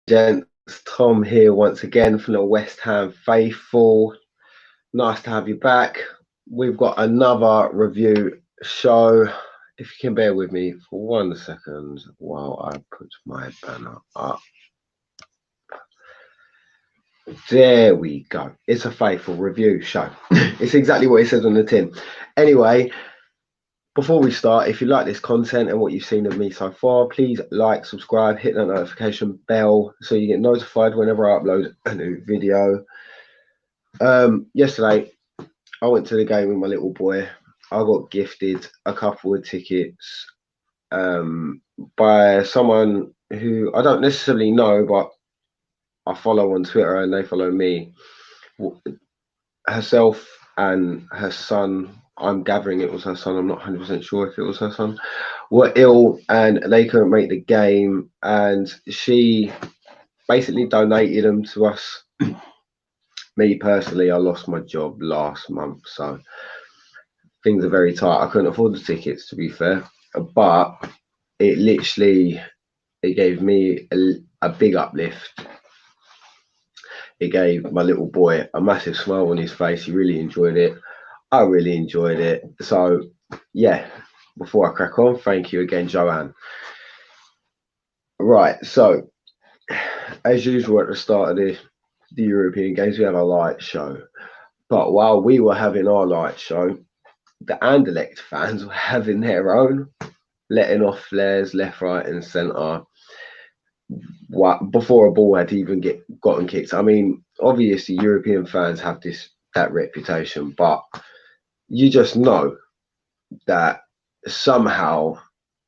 Gents, Tom here once again from the West Ham Faithful. Nice to have you back. We've got another review show. If you can bear with me for 1 second while I put my banner up. There we go. It's a Faithful review show. It's exactly what it says on the tin. Anyway, before we start, if you like this content and what you've seen of me so far, please like, subscribe, hit that notification bell so you get notified whenever I upload a new video. Yesterday, I went to the game with my little boy. I got gifted a couple of tickets by someone who I don't necessarily know, but I follow on Twitter and they follow me. Herself and her son, I'm gathering it was her son, I'm not 100% sure if it was her son, were ill and they couldn't make the game, and she basically donated them to us. Me personally, I lost my job last month, so things are very tight. I couldn't afford the tickets, to be fair, but it gave me a big uplift. It gave my little boy a massive smile on his face. He really enjoyed it. I really enjoyed it. So, yeah, before I crack on, thank you again, Joanne. Right, so as usual at the start of the European games, we have a light show. But while we were having our light show, the Anderlecht fans were having their own, letting off flares left, right, and centre. Before a ball had even gotten kicked. I mean, obviously European fans have that reputation, but you just know that somehow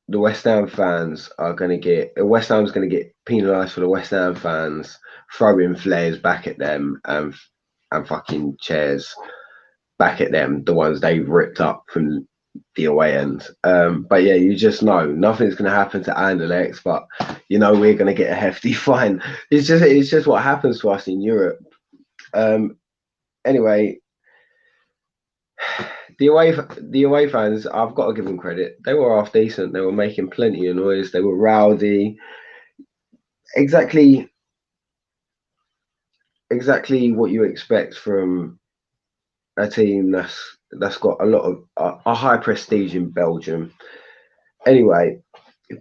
the West Ham fans are going to West Ham's going to get penalised for the West Ham fans throwing flares back at them and fucking chairs back at them, the ones they've ripped up from the away end. But yeah, you just know nothing's going to happen to Anderlecht, but you know we're going to get a hefty fine. It's just what happens to us in Europe. Anyway, the away fans, I've got to give them credit. They were half decent. They were making plenty of noise. They were rowdy. Exactly what you expect from a team that's got a lot of a high prestige in Belgium. Anyway,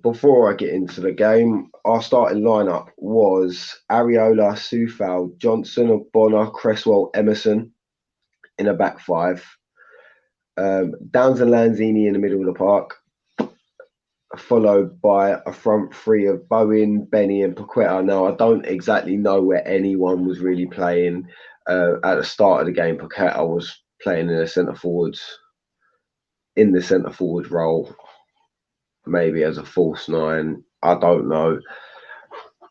before I get into the game, our starting lineup was Areola, Soufal, Johnson, Bonner, Cresswell, Emerson in a back five. Downs and Lanzini in the middle of the park, followed by a front three of Bowen, Benny, and Paqueta. Now, I don't exactly know where anyone was really playing at the start of the game. Paqueta was playing in the centre forward role, maybe as a false nine. I don't know,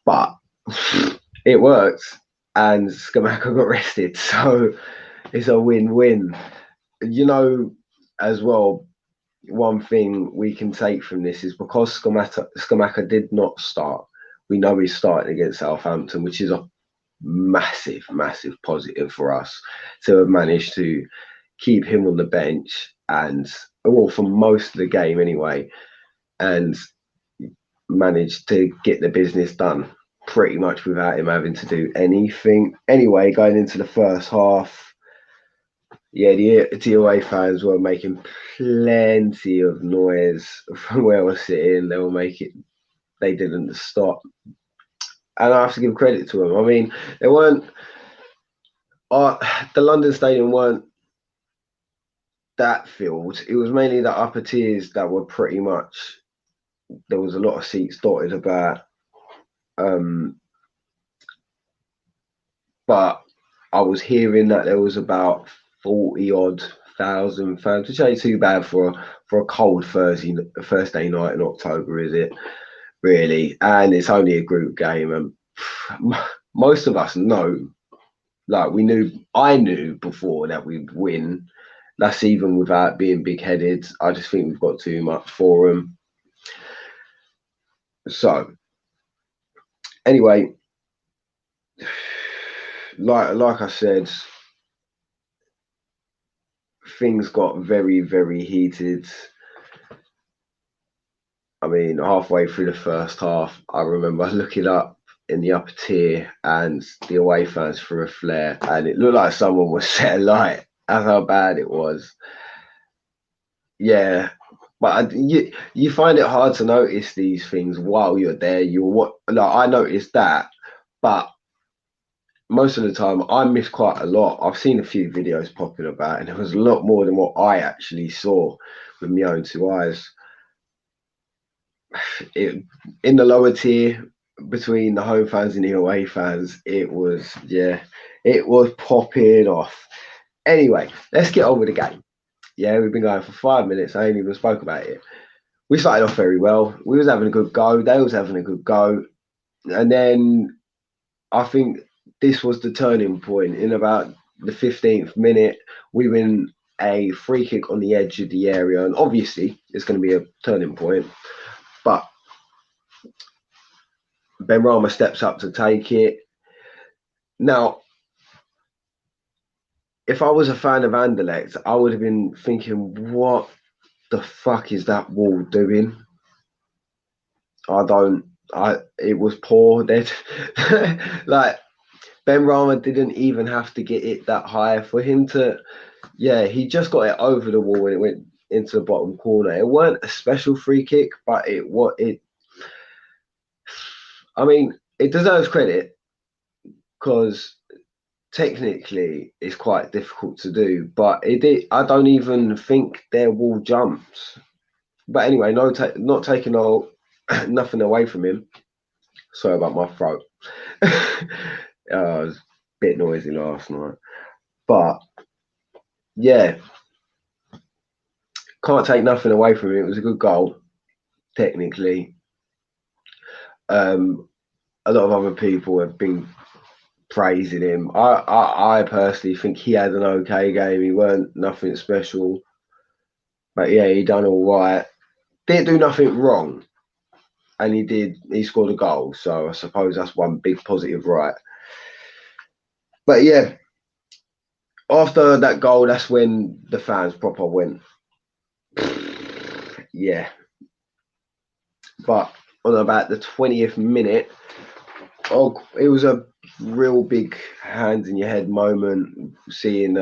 but it worked, and Scamacca got rested, so it's a win-win. You know, as well, one thing we can take from this is because Scamacca did not start, we know he's starting against Southampton, which is a massive positive for us to have managed to keep him on the bench and, well, for most of the game anyway, and managed to get the business done pretty much without him having to do anything. Anyway, going into the first half, yeah, the away fans were making plenty of noise from where I was sitting. They didn't stop. And I have to give credit to them. I mean, they weren't, the London Stadium weren't that filled. It was mainly the upper tiers that were pretty much, there was a lot of seats dotted about. But I was hearing that there was about 40 odd thousand fans, which ain't too bad for a cold Thursday night in October, is it? Really? And it's only a group game, and most of us know, like I knew before that we'd win. That's even without being big-headed. I just think we've got too much for them. So, anyway, like I said, things got very heated. I mean, halfway through the first half, I remember looking up in the upper tier, and the away fans threw a flare, and it looked like someone was set alight. That's how bad it was. Yeah, but you find it hard to notice these things while you're there. I noticed that, but most of the time I miss quite a lot. I've seen a few videos popping about, and it was a lot more than what I actually saw with my own two eyes. It in the lower tier between the home fans and the away fans, it was popping off. Anyway, let's get on with the game. Yeah, we've been going for 5 minutes. I ain't even spoke about it. We started off very well. We was having a good go. They was having a good go, and then I think this was the turning point. In about the 15th minute, we win a free kick on the edge of the area, and obviously it's going to be a turning point. But benrahma steps up to take it. Now, if I was a fan of Anderlecht, I would have been thinking, what the fuck is that wall doing? It was poor. Like, benrahma didn't even have to get it that high for him to, he just got it over the wall and it went into the bottom corner. It weren't a special free kick, but I mean, it deserves credit because technically it's quite difficult to do, but I don't even think their wall jumps. But anyway, not taking nothing away from him. Sorry about my throat. It was a bit noisy last night, but yeah, can't take nothing away from him. It was a good goal, technically. A lot of other people have been praising him. I personally think he had an okay game. He weren't nothing special, but yeah, he done all right. Didn't do nothing wrong, and he scored a goal. So I suppose that's one big positive, right? But yeah, after that goal, that's when the fans proper went, yeah. But on about the 20th minute, it was a real big hands in your head moment seeing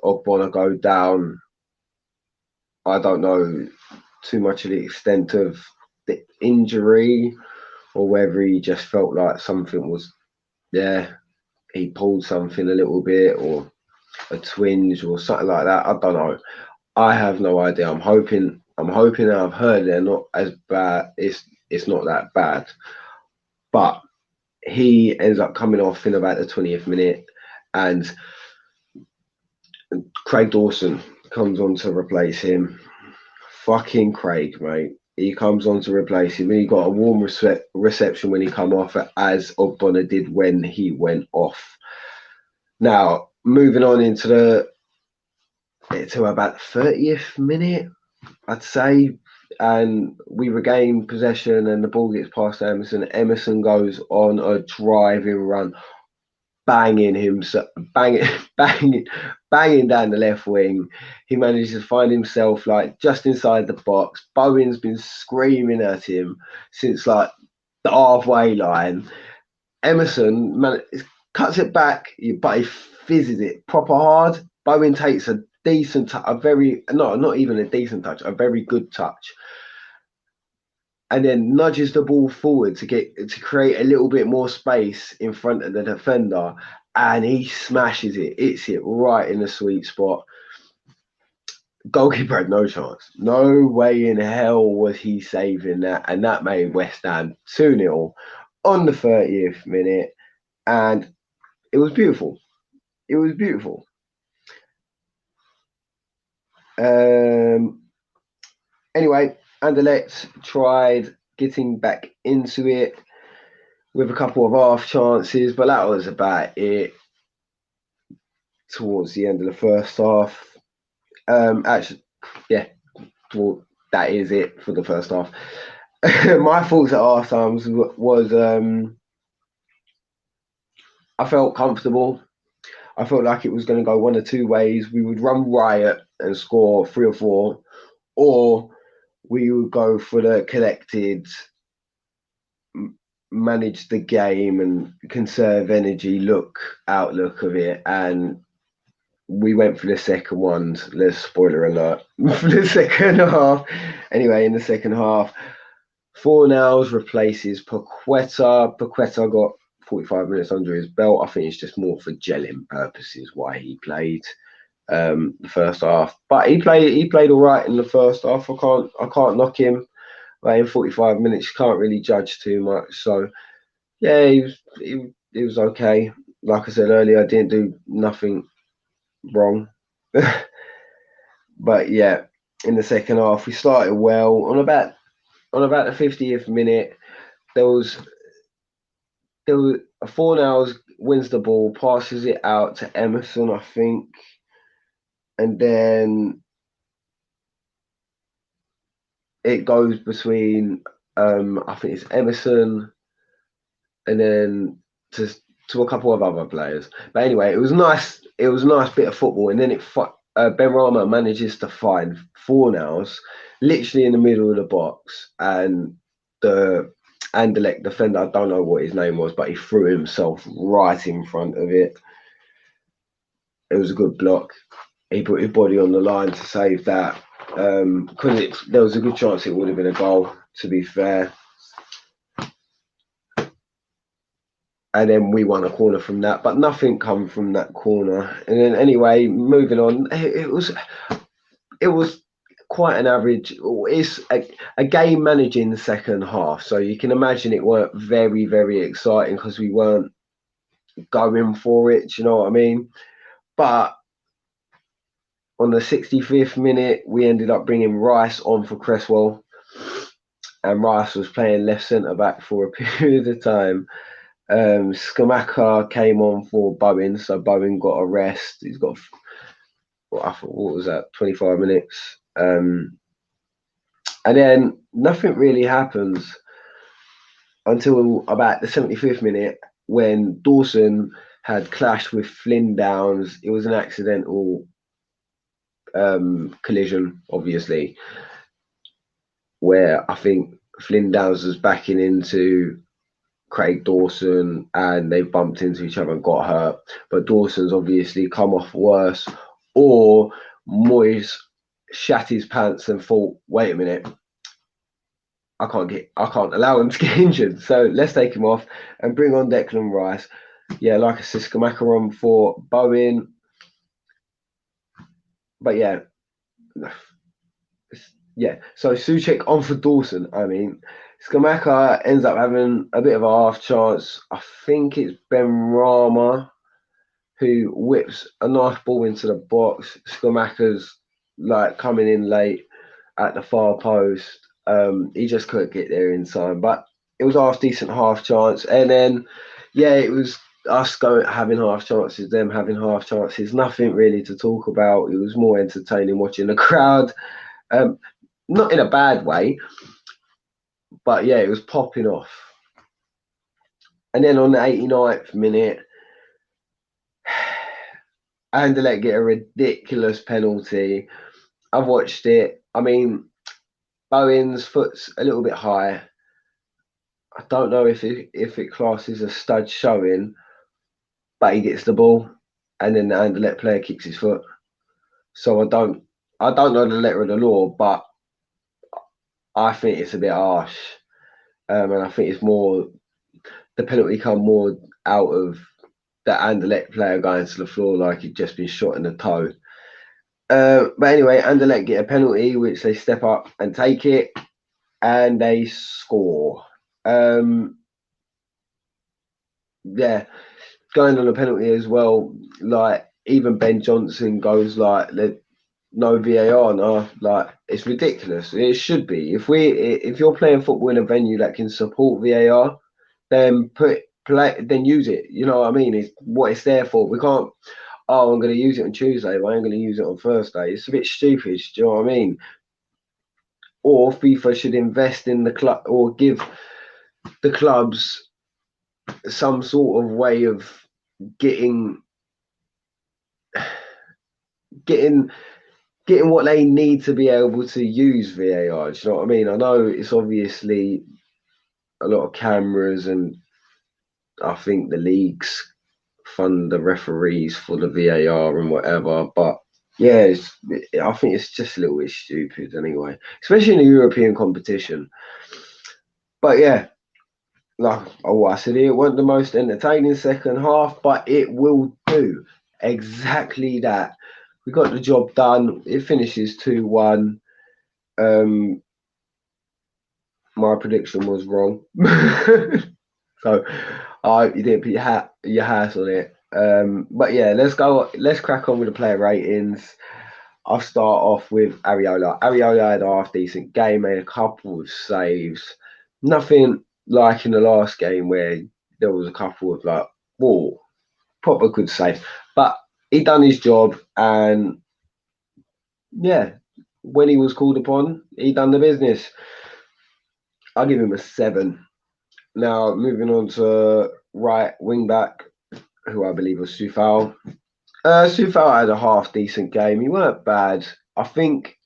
Ogbonna go down. I don't know too much of the extent of the injury or whether he just felt like something was he pulled something a little bit or a twinge or something like that. I don't know. I have no idea. I'm hoping I've heard they're not as bad. It's not that bad. But he ends up coming off in about the 20th minute, and Craig Dawson comes on to replace him. Fucking Craig, mate. He comes on to replace him. He got a warm reception when he come off, as Ogbonna did when he went off. Now, moving on to about the 30th minute, I'd say, and we regain possession and the ball gets past Emerson. Emerson goes on a driving run, banging down the left wing. He manages to find himself like just inside the box. Bowen's been screaming at him since like the halfway line. Emerson cuts it back, but he fizzes it proper hard. Bowen takes a decent touch, not even a decent touch, a very good touch, and then nudges the ball forward to create a little bit more space in front of the defender, and he smashes it. Hits it right in the sweet spot. Goalkeeper had no chance. No way in hell was he saving that, and that made West Ham 2-0 on the 30th minute, and it was beautiful. It was beautiful. Anyway, Anderlecht tried getting back into it with a couple of half chances, but that was about it towards the end of the first half. Actually, yeah, that is it for the first half. My thoughts at half times was I felt comfortable. I felt like it was going to go one or two ways. We would run riot and score 3 or 4, or we would go for the collected manage the game and conserve energy outlook of it, and we went for the second ones. Let's spoiler alert for the second half. Anyway, in the second half, Fornals replaces Paqueta. Paqueta got 45 minutes under his belt. I think it's just more for gelling purposes why he played the first half. But he played all right in the first half. I can't knock him. In 45 minutes, you can't really judge too much. So yeah, he was okay. Like I said earlier, I didn't do nothing wrong. But yeah, in the second half, we started well. On about the 50th minute, there was Fornals wins the ball, passes it out to Emerson, I think, and then it goes between I think it's Emerson and then to a couple of other players. But anyway, it was nice. It was a nice bit of football, and then benrahma manages to find Fornals literally in the middle of the box, and the Anderlecht defender, I don't know what his name was, but he threw himself right in front of it. It was a good block. He put his body on the line to save that, because there was a good chance it would have been a goal, to be fair. And then we won a corner from that, but nothing come from that corner. And then anyway, moving on, it was quite an average. It's a game managing the second half, so you can imagine it weren't very, very exciting because we weren't going for it. Do you know what I mean? But on the 65th minute, we ended up bringing Rice on for Cresswell, and Rice was playing left centre back for a period of time. Skamaka came on for Bowen, so Bowen got a rest. He's got, what was that, 25 minutes. And then nothing really happens until about the 75th minute when Dawson had clashed with Flynn Downs. It was an accidental collision, obviously, where I think Flynn Downs was backing into Craig Dawson and they bumped into each other and got hurt. But Dawson's obviously come off worse, or Moyes shat his pants and thought, wait a minute, I can't allow him to get injured. So let's take him off and bring on Declan Rice. Yeah, like I said, Skamaka on for Bowen. But yeah. So Souček on for Dawson. I mean, Skamaka ends up having a bit of a half chance. I think it's benrahma who whips a nice ball into the box. Skamaka's like coming in late at the far post. He just couldn't get there in time, but it was half decent half chance. And then, yeah, it was us having half chances, them having half chances. Nothing really to talk about. It was more entertaining watching the crowd. Not in a bad way, but yeah, it was popping off. And then on the 89th minute, Anderlecht get a ridiculous penalty. I've watched it. I mean, Bowen's foot's a little bit high. I don't know if it classes a stud showing, but he gets the ball, and then the Anderlecht player kicks his foot. So I don't know the letter of the law, but I think it's a bit harsh, and I think it's more the penalty come more out of the Anderlecht player going to the floor like he'd just been shot in the toe. But anyway, Anderlecht get a penalty, which they step up and take it, and they score. Yeah, going on a penalty as well. Like even Ben Johnson goes like, no VAR, no, like it's ridiculous. It should be. If you're playing football in a venue that can support VAR, then then use it. You know what I mean? It's what it's there for. We can't. Oh, I'm going to use it on Tuesday, but I'm going to use it on Thursday. It's a bit stupid. Do you know what I mean? Or FIFA should invest in the club or give the clubs some sort of way of getting what they need to be able to use VAR. Do you know what I mean? I know it's obviously a lot of cameras, and I think the leagues fund the referees for the VAR and whatever. But yeah, I think it's just a little bit stupid anyway, especially in a European competition. But yeah, like I said, it wasn't the most entertaining second half, but it will do exactly that. We got the job done. It finishes 2-1. My prediction was wrong. So you didn't put your house on it. But yeah, let's crack on with the player ratings. I'll start off with Areola. Areola had a half decent game, made a couple of saves. Nothing like in the last game where there was a couple of like, whoa, proper good saves. But he done his job, and yeah, when he was called upon, he done the business. I'll give him a 7. Now, moving on to right wing back, who I believe was Sufal. Sufal had a half decent game. He weren't bad. I think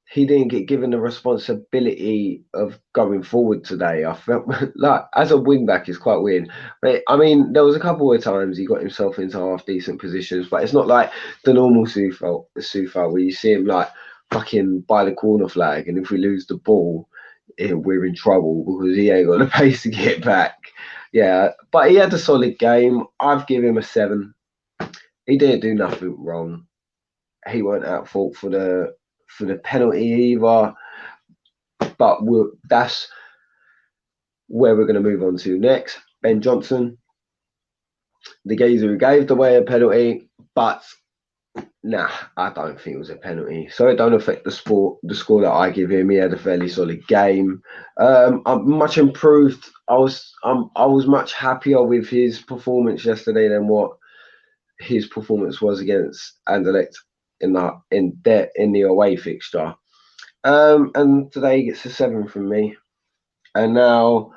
he didn't get given the responsibility of going forward today. I felt like as a wing back, it's quite weird. But I mean, there was a couple of times he got himself into half decent positions, but it's not like the normal Sufal where you see him like fucking by the corner flag, and if we lose the ball, we're in trouble because he ain't got the pace to get back. Yeah, but he had a solid game. I've given him a 7. He didn't do nothing wrong. He weren't at fault for the penalty either. But that's where we're going to move on to next. Ben Johnson, the geezer who gave away a penalty, but nah, I don't think it was a penalty. So it don't affect the score that I give him. He had a fairly solid game. I'm much improved. I was much happier with his performance yesterday than what his performance was against Anderlecht in the away fixture. And today he gets a 7 from me. And now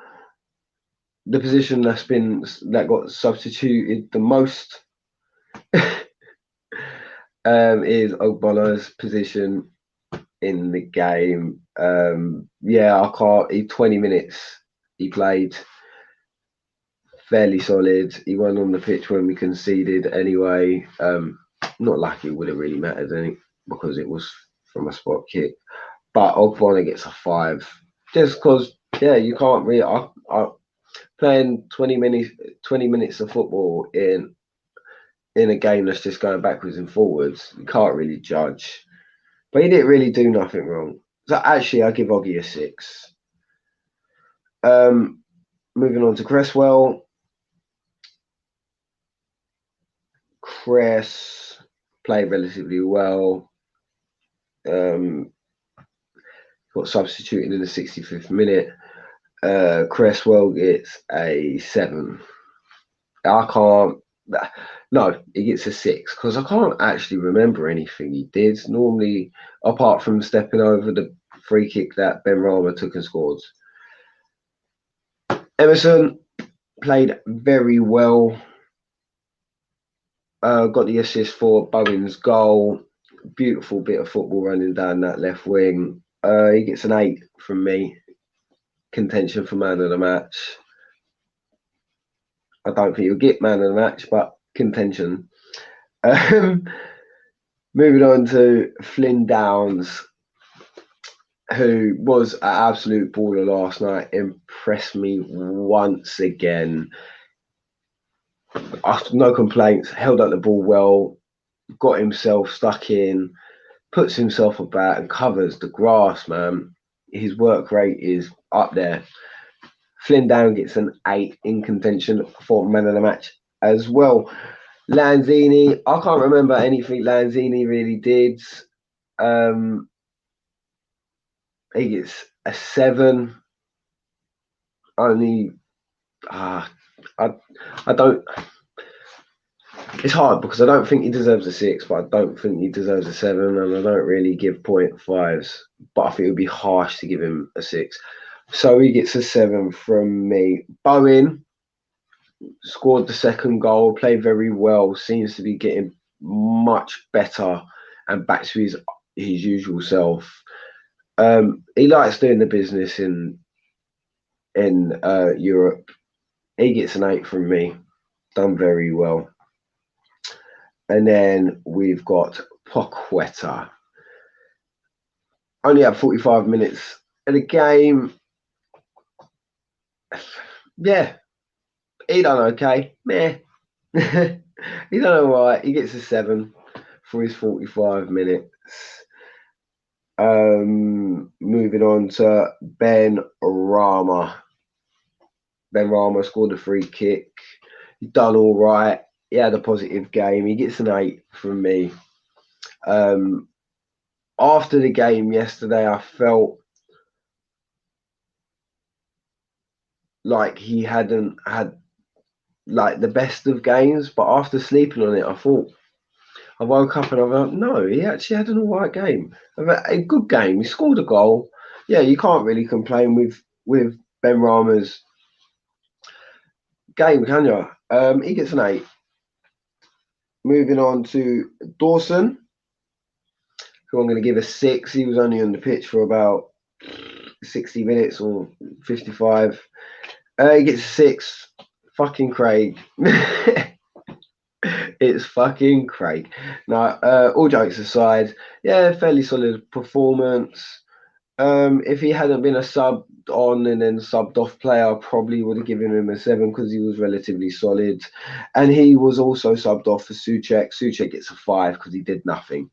the position that got substituted the most is Ogbonna's position in the game. Yeah, I can't. 20 minutes he played, fairly solid. He went on the pitch when we conceded anyway. Not like it would have really mattered any because it was from a spot kick. But Ogbonna gets a 5 just because. Yeah, you can't really. I playing 20 minutes of football in a game that's just going backwards and forwards. You can't really judge. But he didn't really do nothing wrong. So actually, I give Oggy a 6. Moving on to Cresswell. Cress played relatively well. Got substituted in the 65th minute. Cresswell gets a 7. I can't. No, he gets a 6 because I can't actually remember anything he did. Normally, apart from stepping over the free kick that benrahma took and scored. Emerson played very well. Got the assist for Bowen's goal. Beautiful bit of football running down that left wing. He gets an 8 from me. Contention for man of the match. I don't think he'll get man of the match, but contention. Moving on to Flynn Downs, who was an absolute baller last night. Impressed me once again. No complaints. Held up the ball well. Got himself stuck in. Puts himself about and covers the grass, man. His work rate is up there. Flynn Down gets an 8 in contention for man of the match as well. Lanzini, I can't remember anything Lanzini really did. He gets a 7. Only, I don't. It's hard because I don't think he deserves a 6, but I don't think he deserves a 7, and I don't really give 0.5s. But I think it would be harsh to give him a 6. So he gets a 7 from me. Bowen scored the second goal, played very well, seems to be getting much better and back to his usual self. He likes doing the business in in Europe. He gets an 8 from me. Done very well. And then we've got Paqueta. Only had 45 minutes of the game. Yeah, he done okay. Meh. He done alright. He gets a 7 for his 45 minutes. Moving on to Benrahma. Benrahma scored a free kick. He done all right. He had a positive game. He gets an 8 from me. After the game yesterday, I felt like he hadn't had like the best of games, but after sleeping on it, I woke up and I thought, no, he actually had an all right game. A good game. He scored a goal. Yeah, you can't really complain with Benrahma's game, can you? He gets an 8. Moving on to Dawson, who I'm going to give a 6. He was only on the pitch for about 60 minutes or 55. He gets a 6. Fucking Craig. It's fucking Craig. Now, all jokes aside, yeah, fairly solid performance. If he hadn't been a subbed on and then subbed off player, I probably would have given him a 7 because he was relatively solid. And he was also subbed off for Souček. Souček gets a 5 because he did nothing.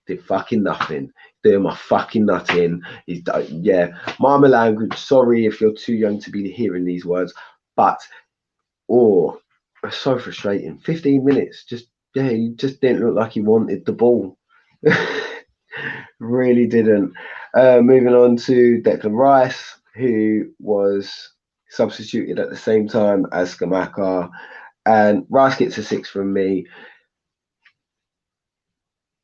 Did fucking nothing. Doing my fucking nut in. He's yeah. Mama language. Sorry if you're too young to be hearing these words, but it's so frustrating. 15 minutes. He just didn't look like he wanted the ball. Really didn't. Moving on to Declan Rice, who was substituted at the same time as Scamacca, and Rice gets a 6 from me.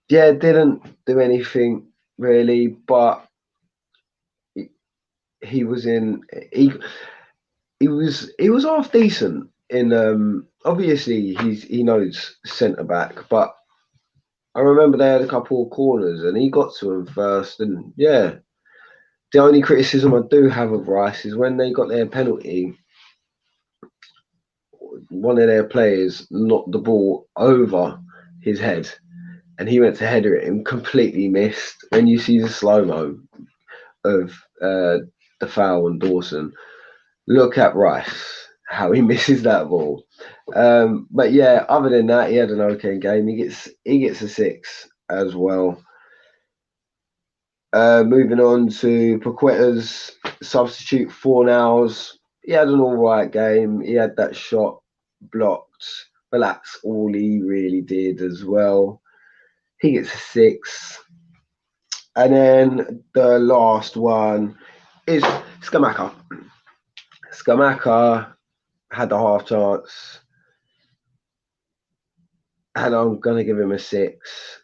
Yeah, didn't do anything really, but he was half decent in obviously he knows centre back, but I remember they had a couple of corners and he got to them first, and yeah. The only criticism I do have of Rice is when they got their penalty, one of their players knocked the ball over his head and he went to header it and completely missed. When you see the slow-mo of the foul on Dawson, look at Rice, how he misses that ball. But yeah, other than that, he had an okay game. He gets a 6 as well. Moving on to Paqueta's substitute, Fornals. He had an all right game. He had that shot blocked, but that's all he really did as well. He gets a 6. And then the last one is Scamacca. Scamacca had the half chance, and I'm going to give him a 6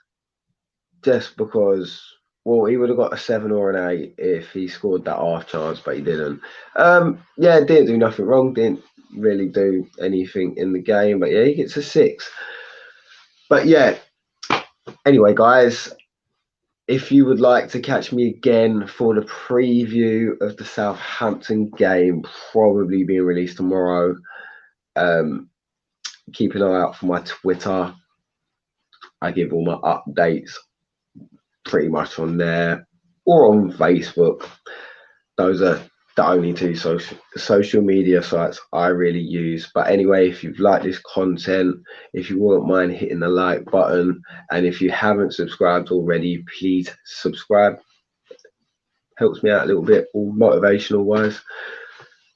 just because, well, he would have got a 7 or an 8 if he scored that half chance, but he didn't. Yeah, didn't do nothing wrong, didn't really do anything in the game, but yeah, he gets a 6. But yeah, anyway, guys, if you would like to catch me again for the preview of the Southampton game, probably being released tomorrow, keep an eye out for my Twitter. I give all my updates pretty much on there or on Facebook. Those are the only two social media sites I really use. But anyway, if you've liked this content, if you wouldn't mind hitting the like button, and if you haven't subscribed already, please subscribe. Helps me out a little bit, all motivational wise.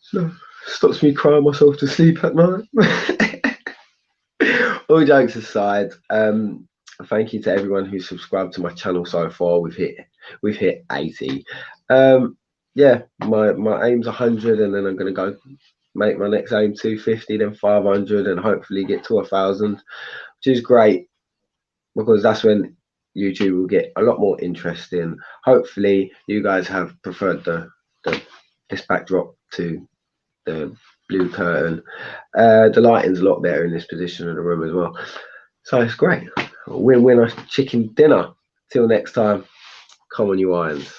So stops me crying myself to sleep at night. All jokes aside, thank you to everyone who's subscribed to my channel so far. We've hit 80. Yeah, my aim's 100, and then I'm gonna go make my next aim 250, then 500, and hopefully get to 1,000, which is great because that's when YouTube will get a lot more interesting. Hopefully, you guys have preferred this backdrop to the blue curtain. The lighting's a lot better in this position of the room as well, so it's great. Win-win chicken dinner. Till next time, come on, you irons.